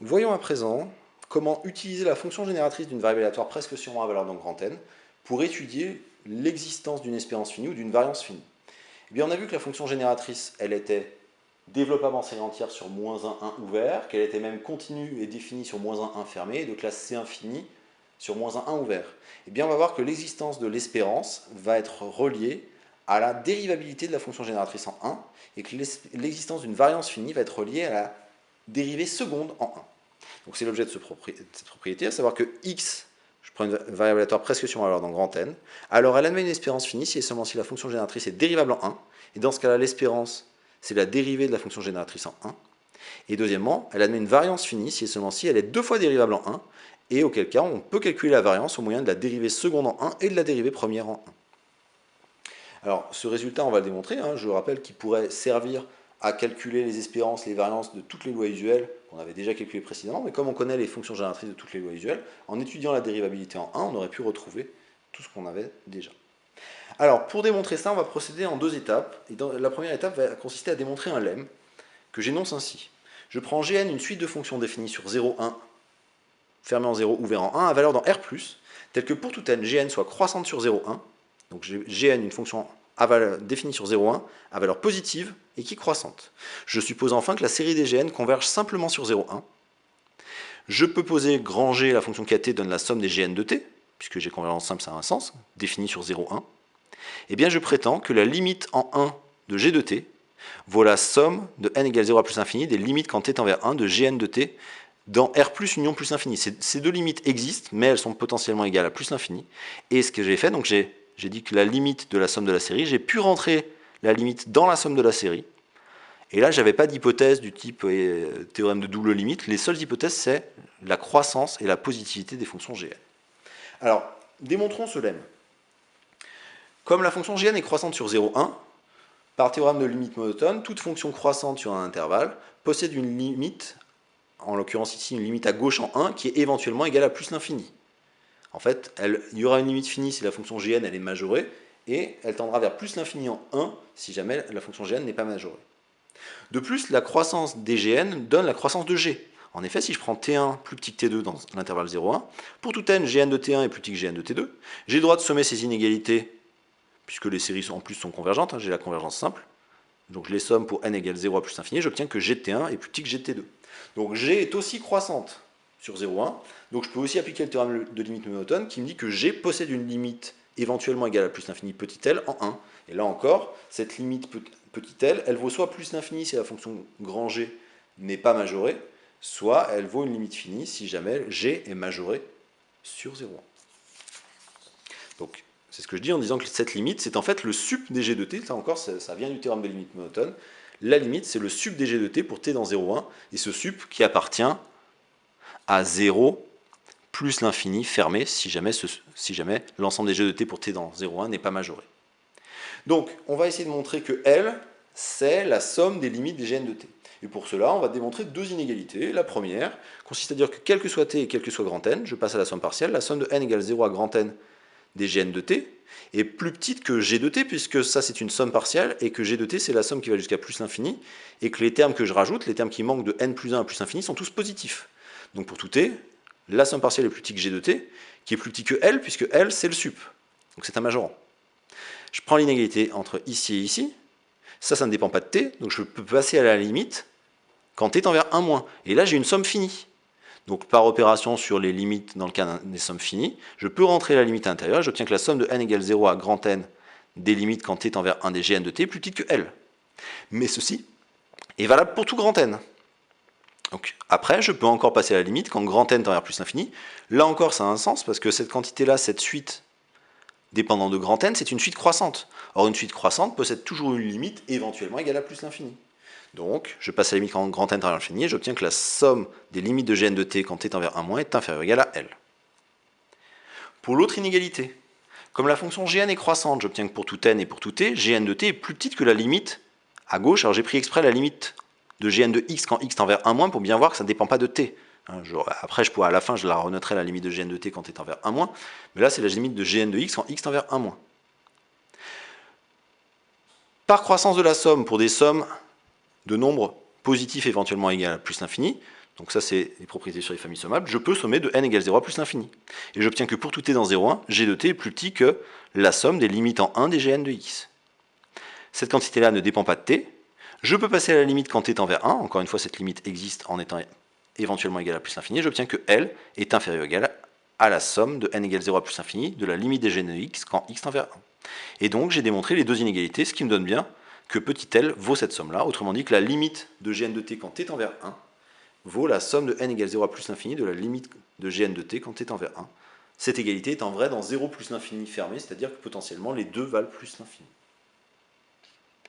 Voyons à présent comment utiliser la fonction génératrice d'une variable aléatoire presque sûrement à valeur dans grand N pour étudier l'existence d'une espérance finie ou d'une variance finie. Eh bien, on a vu que la fonction génératrice, elle était développable en série entière sur -1 ouvert, qu'elle était même continue et définie sur -1 fermé, et de classe C infinie sur -1 ouvert. Eh bien, on va voir que l'existence de l'espérance va être reliée à la dérivabilité de la fonction génératrice en 1, et que l'existence d'une variance finie va être reliée à la dérivée seconde en 1. Donc c'est l'objet de cette propriété, à savoir que x, je prends une variable aléatoire presque sûrement alors dans grand N, alors elle admet une espérance finie si et seulement si la fonction génératrice est dérivable en 1, et dans ce cas-là, l'espérance, c'est la dérivée de la fonction génératrice en 1. Et deuxièmement, elle admet une variance finie si et seulement si elle est deux fois dérivable en 1, et auquel cas on peut calculer la variance au moyen de la dérivée seconde en 1 et de la dérivée première en 1. Alors ce résultat, on va le démontrer, je rappelle qu'il pourrait servir à calculer les espérances, les variances de toutes les lois usuelles qu'on avait déjà calculées précédemment, mais comme on connaît les fonctions génératrices de toutes les lois usuelles, en étudiant la dérivabilité en 1, on aurait pu retrouver tout ce qu'on avait déjà. Alors pour démontrer ça, on va procéder en deux étapes, et la première étape va consister à démontrer un lemme que j'énonce ainsi. Je prends Gn, une suite de fonctions définies sur 0, 1, fermée en 0, ouvert en 1, à valeur dans R+, telle que pour tout n, Gn soit croissante sur 0, 1, donc Gn, une fonction définie sur 0, 1, à valeur positive et qui est croissante. Je suppose enfin que la série des Gn converge simplement sur 0, 1. Je peux poser grand G, la fonction kt donne la somme des Gn de t, puisque G convergence simple, ça a un sens, défini sur 0, 1. Eh bien, je prétends que la limite en 1 de G de t vaut la somme de n égale 0 à plus infini des limites quand t tend vers 1 de Gn de t dans R plus union plus infini. Ces deux limites existent, mais elles sont potentiellement égales à plus l'infini. Et ce que j'ai fait, donc j'ai dit que la limite de la somme de la série, j'ai pu rentrer la limite dans la somme de la série. Et là, je n'avais pas d'hypothèse du type théorème de double limite. Les seules hypothèses, c'est la croissance et la positivité des fonctions Gn. Alors, démontrons ce lemme. Comme la fonction Gn est croissante sur 0, 1, par théorème de limite monotone, toute fonction croissante sur un intervalle possède une limite, en l'occurrence ici une limite à gauche en 1, qui est éventuellement égale à plus l'infini. En fait, il y aura une limite finie si la fonction Gn elle est majorée, et elle tendra vers plus l'infini en 1 si jamais la fonction Gn n'est pas majorée. De plus, la croissance des Gn donne la croissance de G. En effet, si je prends T1 plus petit que T2 dans l'intervalle 0,1, pour tout n, Gn de T1 est plus petit que Gn de T2, j'ai le droit de sommer ces inégalités, puisque les séries en plus sont convergentes, j'ai la convergence simple, donc je les somme pour n égale 0 à plus infini, j'obtiens que G de T1 est plus petit que G de T2. Donc G est aussi croissante sur 0,1, donc je peux aussi appliquer le théorème de limite monotone qui me dit que G possède une limite éventuellement égale à plus l'infini petit l en 1. Et là encore, cette limite petit l, elle vaut soit plus l'infini si la fonction grand G n'est pas majorée, soit elle vaut une limite finie si jamais G est majoré sur 0,1. Donc c'est ce que je dis en disant que cette limite, c'est en fait le sup des G de t, ça encore, ça vient du théorème de limite monotone. La limite, c'est le sup des G de t pour t dans 0,1, et ce sup qui appartient à 0 plus l'infini fermé si jamais l'ensemble des G de t pour t dans 0,1 n'est pas majoré. Donc, on va essayer de montrer que L, c'est la somme des limites des Gn de t. Et pour cela, on va démontrer deux inégalités. La première consiste à dire que quel que soit t et quel que soit grand n, je passe à la somme partielle, la somme de n égale 0 à grand n des Gn de t est plus petite que G de t, puisque ça c'est une somme partielle, et que G de t c'est la somme qui va jusqu'à plus l'infini, et que les termes que je rajoute, les termes qui manquent de n plus 1 à plus infini, sont tous positifs. Donc pour tout t, la somme partielle est plus petite que G de t, qui est plus petit que L, puisque L c'est le sup. Donc c'est un majorant. Je prends l'inégalité entre ici et ici, ça ne dépend pas de t, donc je peux passer à la limite quand t tend vers 1 moins. Et là j'ai une somme finie. Donc par opération sur les limites dans le cas des sommes finies, je peux rentrer la limite à l'intérieur et j'obtiens que la somme de n égale 0 à grand N des limites quand t tend vers 1 des Gn de t est plus petite que L. Mais ceci est valable pour tout grand N. Donc après, je peux encore passer à la limite quand grand N tend vers plus l'infini. Là encore, ça a un sens parce que cette quantité-là, cette suite dépendant de grand N, c'est une suite croissante. Or, une suite croissante possède toujours une limite éventuellement égale à plus l'infini. Donc, je passe à la limite quand grand N tend vers l'infini et j'obtiens que la somme des limites de Gn de t quand t tend vers 1 moins est inférieure ou égale à L. Pour l'autre inégalité, comme la fonction Gn est croissante, j'obtiens que pour tout n et pour tout t, Gn de t est plus petite que la limite à gauche. Alors j'ai pris exprès la limite de Gn de x quand x tend vers 1 moins pour bien voir que ça ne dépend pas de t. Après, à la fin, je la renoterai la limite de Gn de t quand t tend vers 1 moins, mais là c'est la limite de Gn de x quand x tend vers 1 moins. Par croissance de la somme pour des sommes de nombres positifs éventuellement égales à plus l'infini, donc ça c'est les propriétés sur les familles sommables, je peux sommer de n égale 0 à plus l'infini. Et j'obtiens que pour tout t dans 0,1, g de t est plus petit que la somme des limites en 1 des gn de x. Cette quantité-là ne dépend pas de t. Je peux passer à la limite quand t tend vers 1, encore une fois cette limite existe en étant éventuellement égale à plus l'infini, j'obtiens que L est inférieur ou égal à la somme de n égale 0 à plus l'infini de la limite des gn de x quand x tend vers 1. Et donc j'ai démontré les deux inégalités, ce qui me donne bien que petit l vaut cette somme-là, autrement dit que la limite de gn de t quand t tend vers 1 vaut la somme de n égale 0 à plus l'infini de la limite de gn de t quand t tend vers 1. Cette égalité étant vraie dans 0 plus l'infini fermé, c'est-à-dire que potentiellement les deux valent plus l'infini.